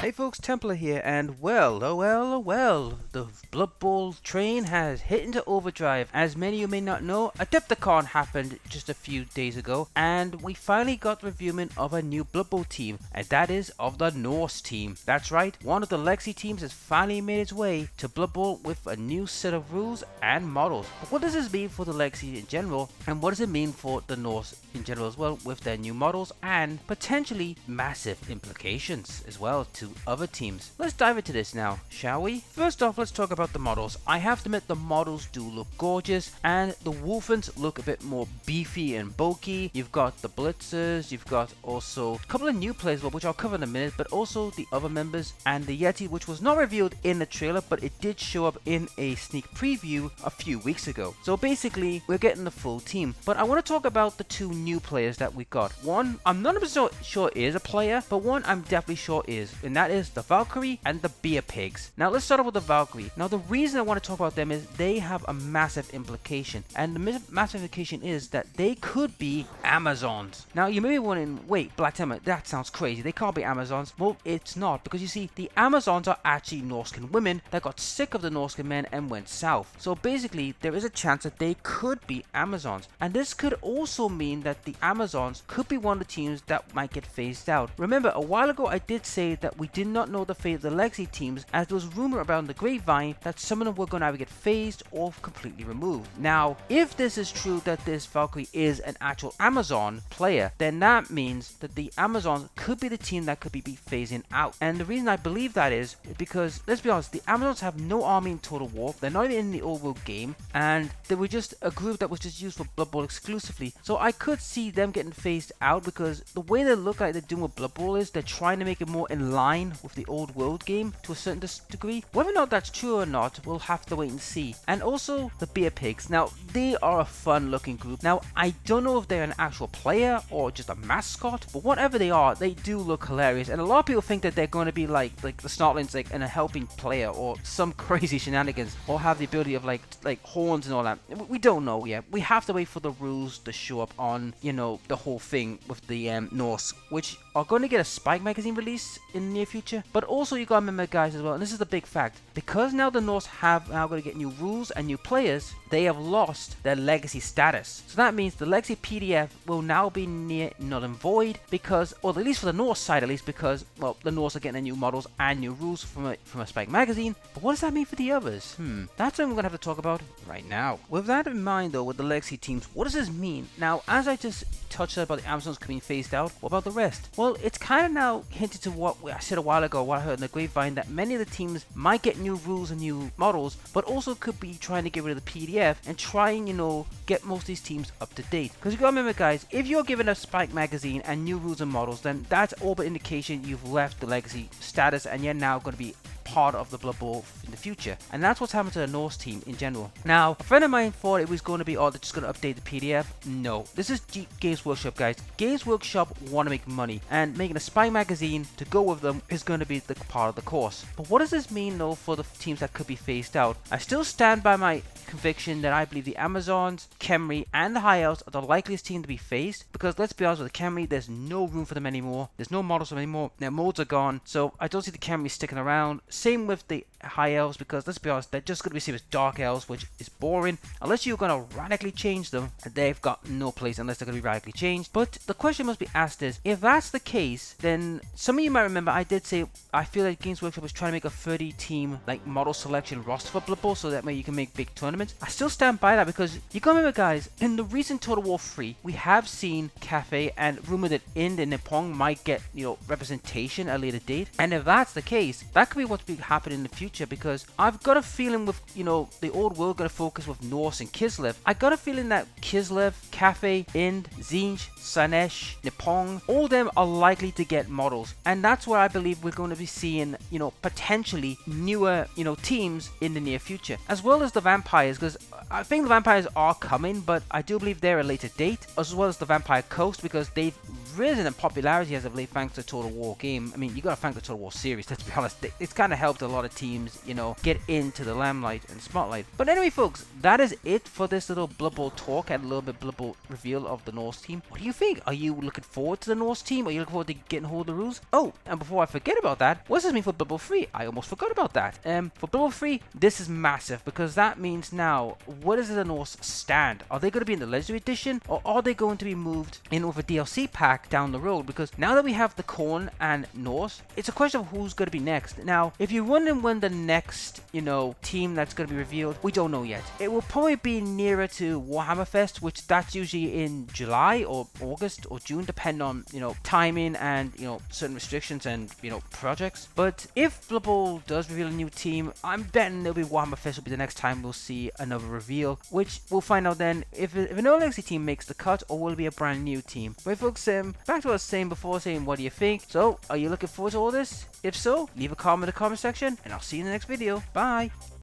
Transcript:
Hey folks, Templar here, and well, the Blood Bowl train has hit into overdrive. As many of you may not know, Adepticon happened just a few days ago, and we finally got the reviewment of a new Blood Bowl team, and that is of the Norse team. That's right, one of the legacy teams has finally made its way to Blood Bowl with a new set of rules and models. But what does this mean for the legacy in general, and what does it mean for the Norse in general as well, with their new models and potentially massive implications as well to other teams? Let's dive into this now, shall we? First off, let's talk about the models. I have to admit the models do look gorgeous, and the Wolfens look a bit more beefy and bulky. You've got the Blitzers, you've got also a couple of new players which I'll cover in a minute, but also the other members and the Yeti, which was not revealed in the trailer, but it did show up in a sneak preview a few weeks ago. So basically, we're getting the full team. But I want to talk about the two new players that we got. One, I'm not 100% sure is a player, but one I'm definitely sure is, and that is the Valkyrie and the Beer Pigs. Now let's start off with the Valkyrie. Now the reason I want to talk about them is they have a massive implication, and the massive implication is that they could be Amazons. Now you may be wondering, wait, Black Timber, that sounds crazy. They can't be Amazons. Well, it's not, because you see, the Amazons are actually Norscan women that got sick of the Norscan men and went south. So basically, there is a chance that they could be Amazons, and this could also mean that the Amazons could be one of the teams that might get phased out. Remember, a while ago I did say that we did not know the fate of the legacy teams, as there was rumor around the grapevine that some of them were going to either get phased or completely removed. Now, if this is true that this Valkyrie is an actual Amazon player, then that means that the Amazons could be the team that could be phasing out. And the reason I believe that is because, let's be honest, the Amazons have no army in Total War. They're not even in the old world game, and they were just a group that was just used for Blood Bowl exclusively. So I could see them getting phased out, because the way they look like they're doing with Blood Bowl is they're trying to make it more in line with the old world game to a certain degree. Whether or not that's true or not, we'll have to wait and see. And also the Beer Pigs. Now, they are a fun looking group. Now, I don't know if they're an actual player or just a mascot, but whatever they are, they do look hilarious. And a lot of people think that they're going to be like the Snotlings, like in a helping player or some crazy shenanigans, or have the ability of like horns and all that. We don't know yet. We have to wait for the rules to show up on, you know, the whole thing with the Norse, which are going to get a Spike magazine release in the near future. But also, you gotta remember, guys, as well, and this is the big fact, because now the Norse have now going to get new rules and new players, they have lost their legacy status. So that means the legacy PDF will now be near null and void, because, or at least for the Norse side, at least, because, well, the Norse are getting their new models and new rules from a Spike magazine. But what does that mean for the others? That's what we're going to have to talk about right now. With that in mind, though, with the legacy teams, what does this mean? Now, as I just touched about the Amazons being phased out, what about the rest? Well, it's kind of now hinted to what I said a while ago, what I heard in the grapevine, that many of the teams might get new rules and new models, but also could be trying to get rid of the PDF and trying, you know, get most of these teams up to date. Because you gotta remember, guys, if you're given a Spike magazine and new rules and models, then that's all but indication you've left the legacy status and you're now going to be part of the Blood Bowl in the future. And that's what's happened to the Norse team in general. Now, a friend of mine thought it was going to be, oh, they're just going to update the PDF. No, this is Games Workshop, guys. Games Workshop want to make money, and making a spy magazine to go with them is going to be the part of the course. But what does this mean, though, for the teams that could be phased out? I still stand by my conviction that I believe the Amazons, Khemri, and the High Elves are the likeliest team to be phased, because let's be honest with the Khemri, there's no room for them anymore. There's no models for them anymore. Their molds are gone, so I don't see the Khemri sticking around. Same with the High Elves, because let's be honest, they're just going to be seen as Dark Elves, which is boring. Unless you're going to radically change them, they've got no place unless they're going to be radically changed. But the question must be asked is, if that's the case, then some of you might remember I did say I feel like Games Workshop was trying to make a 30 team like model selection roster for Blood Bowl, so that way you can make big tournaments. I still stand by that, because you gotta remember, guys, in the recent Total War 3, we have seen Cafe and rumored that Ind and Nippon might get, you know, representation at a later date. And if that's the case, that could be what's be happening in the future, because I've got a feeling with, you know, the old world gonna focus with Norse and Kislev. I got a feeling that Kislev, Cafe, Ind, Zinj, Sanesh, Nippon, all them are likely to get models, and that's where I believe we're going to be seeing, you know, potentially newer, you know, teams in the near future, as well as the vampires, because I think the vampires are coming, but I do believe they're a later date, as well as the Vampire Coast, because they've risen in popularity as of late thanks to Total War game. I mean, you gotta thank the Total War series, let's be honest. It's kind of helped a lot of teams, you know, get into the limelight and spotlight. But anyway, folks, that is it for this little Blood Bowl talk and a little bit Blood Bowl reveal of the Norse team. What do you think? Are you looking forward to the Norse team? Are you looking forward to getting hold of the rules? Oh, and before I forget about that, what does this mean for Blood Bowl 3? I almost forgot about that. For Blood Bowl 3, this is massive because that means now, what does the Norse stand? Are they going to be in the Legendary Edition or are they going to be moved in with a DLC pack down the road? Because now that we have the Khorne and Norse, it's a question of who's going to be next. Now, if you're wondering when the next, you know, team that's going to be revealed, we don't know yet. It will probably be nearer to Warhammer Fest, which that's usually in July or August or June, depending on, you know, timing and, you know, certain restrictions and, you know, projects. But if Blood Bowl does reveal a new team, I'm betting it'll be Warhammer Fest will be the next time we'll see another reveal, which we'll find out then if an old legacy team makes the cut or will it be a brand new team. But folks, back to what I was saying before, saying what do you think? So, are you looking forward to all this? If so, leave a comment in the comment section and I'll see you in the next video. Bye!